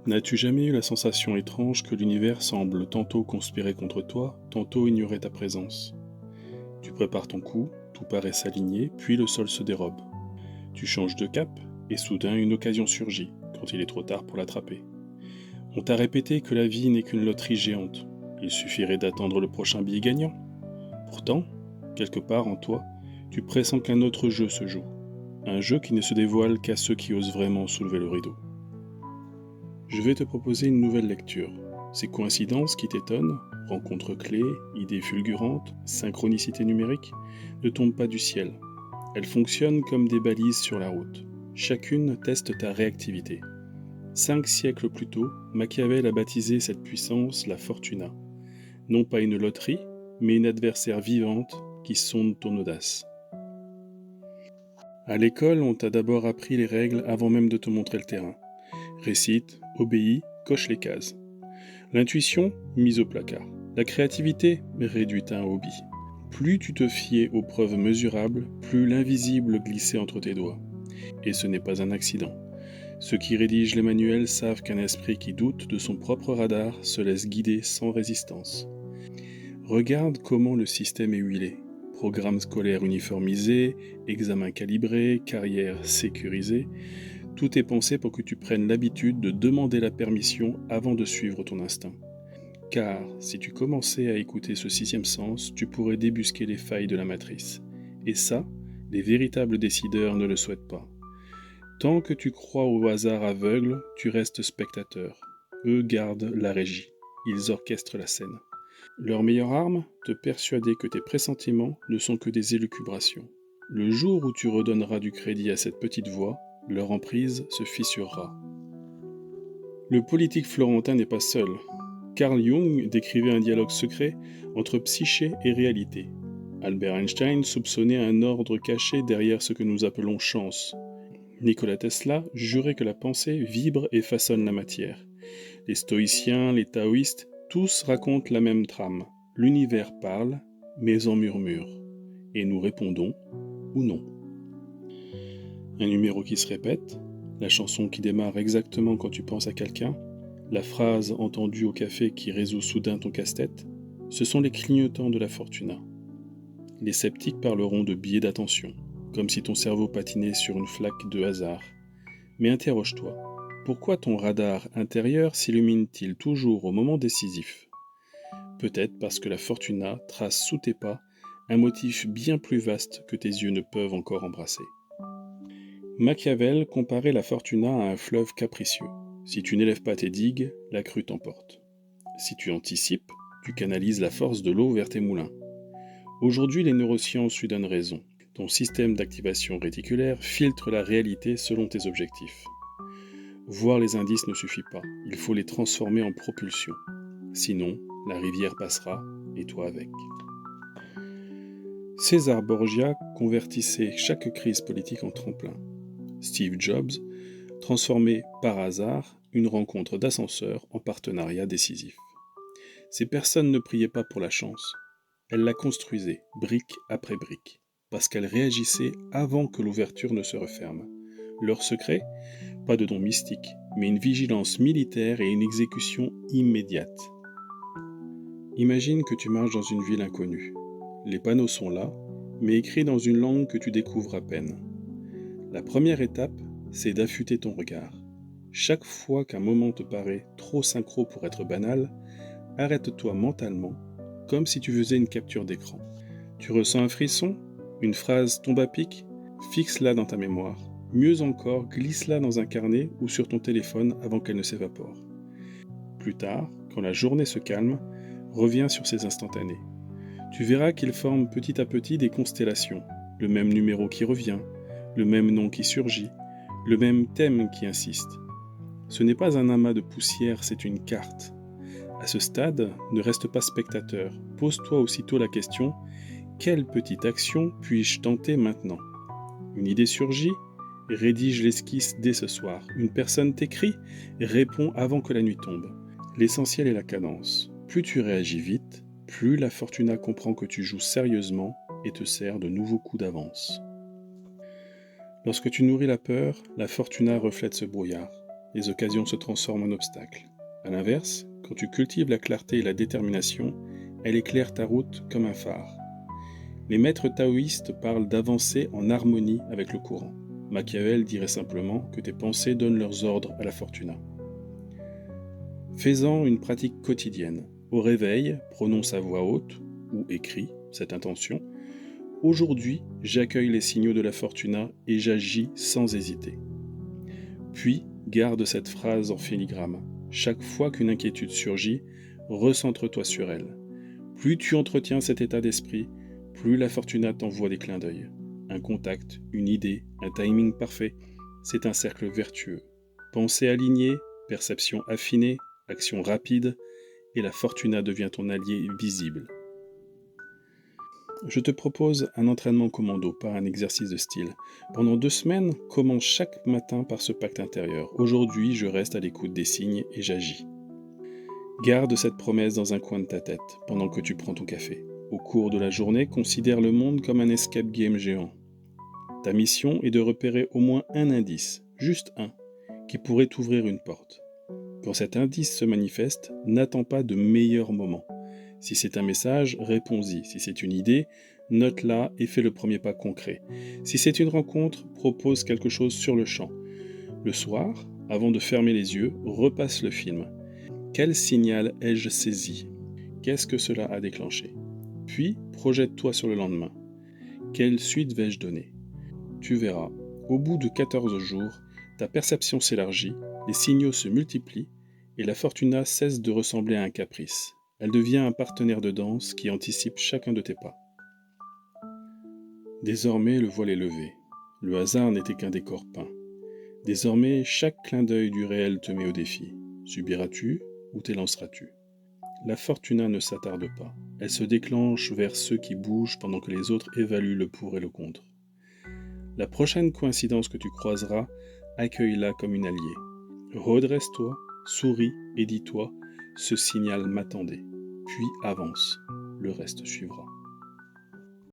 N'as-tu jamais eu la sensation étrange que l'univers semble tantôt conspirer contre toi, tantôt ignorer ta présence? Tu prépares ton coup, tout paraît s'aligner, puis le sol se dérobe. Tu changes de cap, et soudain une occasion surgit, quand il est trop tard pour l'attraper. On t'a répété que la vie n'est qu'une loterie géante. Il suffirait d'attendre le prochain billet gagnant. Pourtant, quelque part en toi, tu pressens qu'un autre jeu se joue. Un jeu qui ne se dévoile qu'à ceux qui osent vraiment soulever le rideau. Je vais te proposer une nouvelle lecture. Ces coïncidences qui t'étonnent, rencontres clés, idées fulgurantes, synchronicité numérique, ne tombent pas du ciel. Elles fonctionnent comme des balises sur la route. Chacune teste ta réactivité. 5 siècles plus tôt, Machiavel a baptisé cette puissance la fortuna. Non pas une loterie, mais une adversaire vivante qui sonde ton audace. À l'école, on t'a d'abord appris les règles avant même de te montrer le terrain. Récite, obéis, coche les cases. L'intuition, mise au placard. La créativité, réduite à un hobby. Plus tu te fiais aux preuves mesurables, plus l'invisible glissait entre tes doigts. Et ce n'est pas un accident. Ceux qui rédigent les manuels savent qu'un esprit qui doute de son propre radar se laisse guider sans résistance. Regarde comment le système est huilé. Programme scolaire uniformisé, examen calibré, carrière sécurisée. Tout est pensé pour que tu prennes l'habitude de demander la permission avant de suivre ton instinct. Car si tu commençais à écouter ce sixième sens, tu pourrais débusquer les failles de la matrice. Et ça, les véritables décideurs ne le souhaitent pas. Tant que tu crois au hasard aveugle, tu restes spectateur. Eux gardent la régie. Ils orchestrent la scène. Leur meilleure arme, te persuader que tes pressentiments ne sont que des élucubrations. Le jour où tu redonneras du crédit à cette petite voix, leur emprise se fissurera. Le politique florentin n'est pas seul. Carl Jung décrivait un dialogue secret entre psyché et réalité. Albert Einstein soupçonnait un ordre caché derrière ce que nous appelons chance. Nikola Tesla jurait que la pensée vibre et façonne la matière. Les stoïciens, les taoïstes, tous racontent la même trame. L'univers parle, mais en murmure. Et nous répondons ou non. Un numéro qui se répète, la chanson qui démarre exactement quand tu penses à quelqu'un, la phrase entendue au café qui résout soudain ton casse-tête, ce sont les clignotants de la fortuna. Les sceptiques parleront de biais d'attention, comme si ton cerveau patinait sur une flaque de hasard. Mais interroge-toi, pourquoi ton radar intérieur s'illumine-t-il toujours au moment décisif ? Peut-être parce que la fortuna trace sous tes pas un motif bien plus vaste que tes yeux ne peuvent encore embrasser. Machiavel comparait la fortuna à un fleuve capricieux. Si tu n'élèves pas tes digues, la crue t'emporte. Si tu anticipes, tu canalises la force de l'eau vers tes moulins. Aujourd'hui, les neurosciences lui donnent raison. Ton système d'activation réticulaire filtre la réalité selon tes objectifs. Voir les indices ne suffit pas, il faut les transformer en propulsion. Sinon, la rivière passera, et toi avec. César Borgia convertissait chaque crise politique en tremplin. Steve Jobs transformait par hasard une rencontre d'ascenseur en partenariat décisif. Ces personnes ne priaient pas pour la chance. Elles la construisaient, brique après brique, parce qu'elles réagissaient avant que l'ouverture ne se referme. Leur secret ? Pas de don mystique, mais une vigilance militaire et une exécution immédiate. Imagine que tu marches dans une ville inconnue. Les panneaux sont là, mais écrits dans une langue que tu découvres à peine. La première étape, c'est d'affûter ton regard. Chaque fois qu'un moment te paraît trop synchro pour être banal, arrête-toi mentalement, comme si tu faisais une capture d'écran. Tu ressens un frisson ? Une phrase tombe à pic ? Fixe-la dans ta mémoire. Mieux encore, glisse-la dans un carnet ou sur ton téléphone avant qu'elle ne s'évapore. Plus tard, quand la journée se calme, reviens sur ces instantanés. Tu verras qu'ils forment petit à petit des constellations, le même numéro qui revient, le même nom qui surgit, le même thème qui insiste. Ce n'est pas un amas de poussière, c'est une carte. À ce stade, ne reste pas spectateur. Pose-toi aussitôt la question : quelle petite action puis-je tenter maintenant ? Une idée surgit ? Rédige l'esquisse dès ce soir. Une personne t'écrit ? Réponds avant que la nuit tombe. L'essentiel est la cadence. Plus tu réagis vite, plus la fortuna comprend que tu joues sérieusement et te sert de nouveaux coups d'avance. Lorsque tu nourris la peur, la fortuna reflète ce brouillard. les occasions se transforment en obstacles. A l'inverse, quand tu cultives la clarté et la détermination, elle éclaire ta route comme un phare. Les maîtres taoïstes parlent d'avancer en harmonie avec le courant. Machiavel dirait simplement que tes pensées donnent leurs ordres à la fortuna. Fais-en une pratique quotidienne. Au réveil, prononce à voix haute ou écris cette intention. Aujourd'hui, j'accueille les signaux de la fortuna et j'agis sans hésiter. Puis, garde cette phrase en filigrane. Chaque fois qu'une inquiétude surgit, recentre-toi sur elle. Plus tu entretiens cet état d'esprit, plus la fortuna t'envoie des clins d'œil. Un contact, une idée, un timing parfait, c'est un cercle vertueux. Pensée alignée, perception affinée, action rapide, et la fortuna devient ton allié visible. Je te propose un entraînement commando par un exercice de style. Pendant 2 semaines, commence chaque matin par ce pacte intérieur. Aujourd'hui, je reste à l'écoute des signes et j'agis. Garde cette promesse dans un coin de ta tête pendant que tu prends ton café. Au cours de la journée, considère le monde comme un escape game géant. Ta mission est de repérer au moins un indice, juste un, qui pourrait t'ouvrir une porte. Quand cet indice se manifeste, n'attends pas de meilleurs moments. Si c'est un message, réponds-y. Si c'est une idée, note-la et fais le premier pas concret. Si c'est une rencontre, propose quelque chose sur le champ. Le soir, avant de fermer les yeux, repasse le film. Quel signal ai-je saisi? Qu'est-ce que cela a déclenché? Puis, projette-toi sur le lendemain. Quelle suite vais-je donner? Tu verras, au bout de 14 jours, ta perception s'élargit, les signaux se multiplient et la fortuna cesse de ressembler à un caprice. Elle devient un partenaire de danse qui anticipe chacun de tes pas. Désormais, le voile est levé. Le hasard n'était qu'un décor peint. Désormais, chaque clin d'œil du réel te met au défi. Subiras-tu ou t'élanceras-tu? La fortuna ne s'attarde pas. Elle se déclenche vers ceux qui bougent pendant que les autres évaluent le pour et le contre. La prochaine coïncidence que tu croiseras, accueille-la comme une alliée. Redresse-toi, souris et dis-toi, ce signal m'attendait. Puis avance, le reste suivra.